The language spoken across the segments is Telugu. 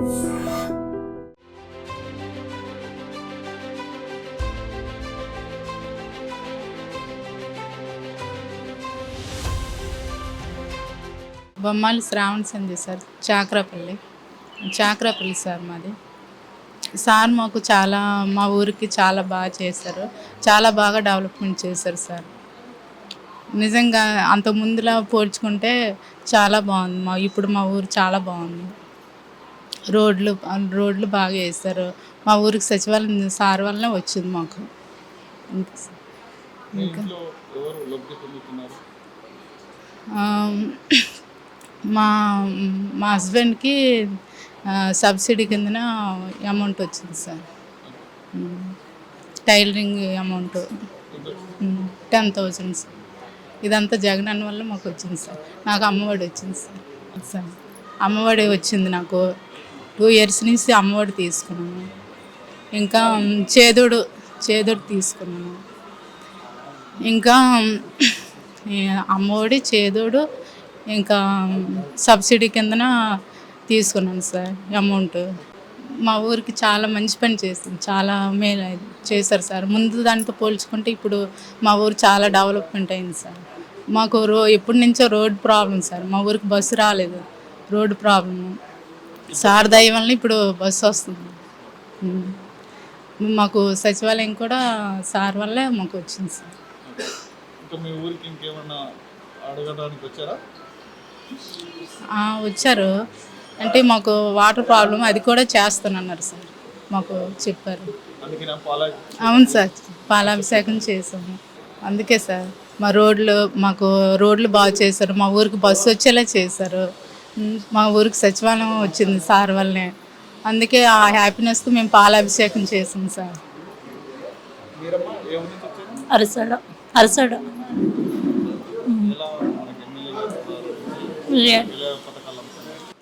బొమ్మాలి శ్రావణ సంధ్య సార్, చాక్రాపల్లి సార్ మాది. సార్ మాకు చాలా, మా ఊరికి చాలా బాగా చేశారు, చాలా బాగా డెవలప్మెంట్ చేశారు సార్. నిజంగా అంత ముందులా పోల్చుకుంటే చాలా బాగుంది. ఇప్పుడు మా ఊరు చాలా బాగుంది. రోడ్లు బాగా వేశారు. మా ఊరికి సచివాలయం సార్ వల్లనే వచ్చింది మాకు. ఇంకా మా మా హస్బెండ్కి సబ్సిడీ కిందన అమౌంట్ వచ్చింది సార్. Tailoring amount 10,000 sir. ఇదంతా జగన్ అన్న వల్ల మాకు వచ్చింది సార్. నాకు అమ్మఒడి వచ్చింది సార్. అమ్మఒడి వచ్చింది నాకు. 2 years నుంచి అమ్మఒడి తీసుకున్నాను. ఇంకా చేదోడు తీసుకున్నాను. ఇంకా అమ్మఒడి, చేదోడు, ఇంకా సబ్సిడీ కిందన తీసుకున్నాను సార్ అమౌంట్. మా ఊరికి చాలా మంచి పని చేసింది, చాలా మేలు చేశారు సార్. ముందు దానితో పోల్చుకుంటే ఇప్పుడు మా ఊరు చాలా డెవలప్మెంట్ అయింది సార్. మాకు ఎప్పటి నుంచో రోడ్ ప్రాబ్లం సార్. మా ఊరికి బస్సు రాలేదు, రోడ్డు ప్రాబ్లము. సార్ దయ వల్ల ఇప్పుడు బస్సు వస్తుంది. మాకు సచివాలయం కూడా సార్ వల్లే మాకు వచ్చింది సార్. వచ్చారు అంటే మాకు వాటర్ ప్రాబ్లం, అది కూడా చేస్తానన్నారు సార్, మాకు చెప్పారు. అవును సార్, పాలాభిషేకం చేసాము. అందుకే సార్ మాకు రోడ్లు బాగా చేశారు. మా ఊరికి బస్సు వచ్చేలా చేశారు. మా ఊరికి సచివాలయం వచ్చింది సార్ వల్లనే. అందుకే ఆ హ్యాపీనెస్తో మేము పాలాభిషేకం చేసాం సార్. అరసడ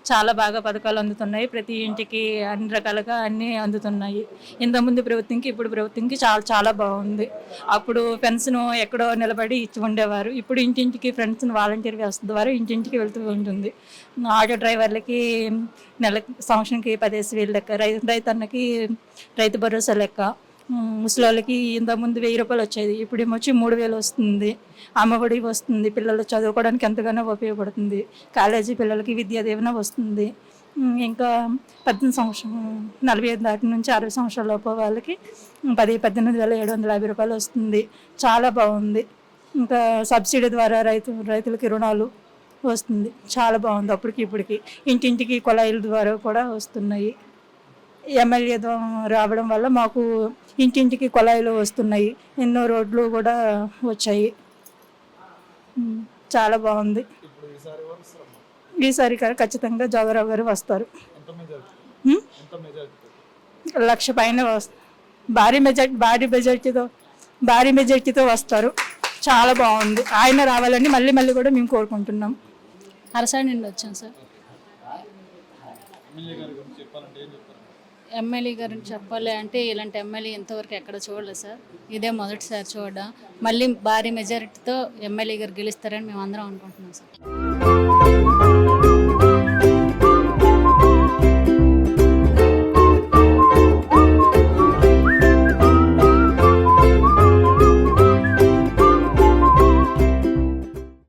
చాలా బాగా పథకాలు అందుతున్నాయి. ప్రతి ఇంటికి అన్ని రకాలుగా అన్నీ అందుతున్నాయి. ఇంతకుముందు ప్రభుత్వంకి ఇప్పుడు ప్రభుత్వంకి చాలా చాలా బాగుంది. అప్పుడు పెన్షన్ ఎక్కడో నిలబడి ఇచ్చి ఉండేవారు. ఇప్పుడు ఇంటింటికి ఫ్రెండ్స్ని వాలంటీర్ వ్యవస్థ ద్వారా ఇంటింటికి వెళ్తూ ఉంటుంది. ఆటో డ్రైవర్లకి సంవత్సరానికి 10,000 లెక్క, రైతన్నకి రైతు భరోసా లెక్క, ముసలి వాళ్ళకి ఇంతకుముందు 1,000 రూపాయలు వచ్చేది, ఇప్పుడు ఏమొచ్చి 3,000 వస్తుంది. అమ్మఒడి వస్తుంది, పిల్లలు చదువుకోవడానికి ఎంతగానో ఉపయోగపడుతుంది. కాలేజీ పిల్లలకి విద్యా దీవెన వస్తుంది. ఇంకా 45 దాటి నుంచి 60 సంవత్సరాల లోపు వాళ్ళకి 18,750 రూపాయలు వస్తుంది. చాలా బాగుంది. ఇంకా సబ్సిడీ ద్వారా రైతులకి రుణాలు వస్తుంది. చాలా బాగుంది. అప్పటికి ఇప్పటికి ఇంటింటికి కుళాయిల ద్వారా కూడా వస్తున్నాయి. ఎమ్మెల్యే రావడం వల్ల మాకు ఇంటింటికి కుళాయిలు వస్తున్నాయి. ఎన్నో రోడ్లు కూడా వచ్చాయి. చాలా బాగుంది. ఈసారి ఖచ్చితంగా జోగారావు గారు వస్తారు. 1,00,000 పైన భారీ మెజార్టీతో వస్తారు. చాలా బాగుంది. ఆయన రావాలని మళ్ళీ మళ్ళీ కూడా మేము కోరుకుంటున్నాం. అరసాడి నుండి వచ్చాం సార్. ఎమ్మెల్యే గారిని చెప్పాలి అంటే ఇలాంటి ఎమ్మెల్యే ఇంతవరకు ఎక్కడ చూడలేదు సార్. ఇదే మొదటిసారి చూడడం. మళ్ళీ భారీ మెజారిటీతో ఎమ్మెల్యే గారు గెలుస్తారని మేము అందరం అనుకుంటున్నాం సార్.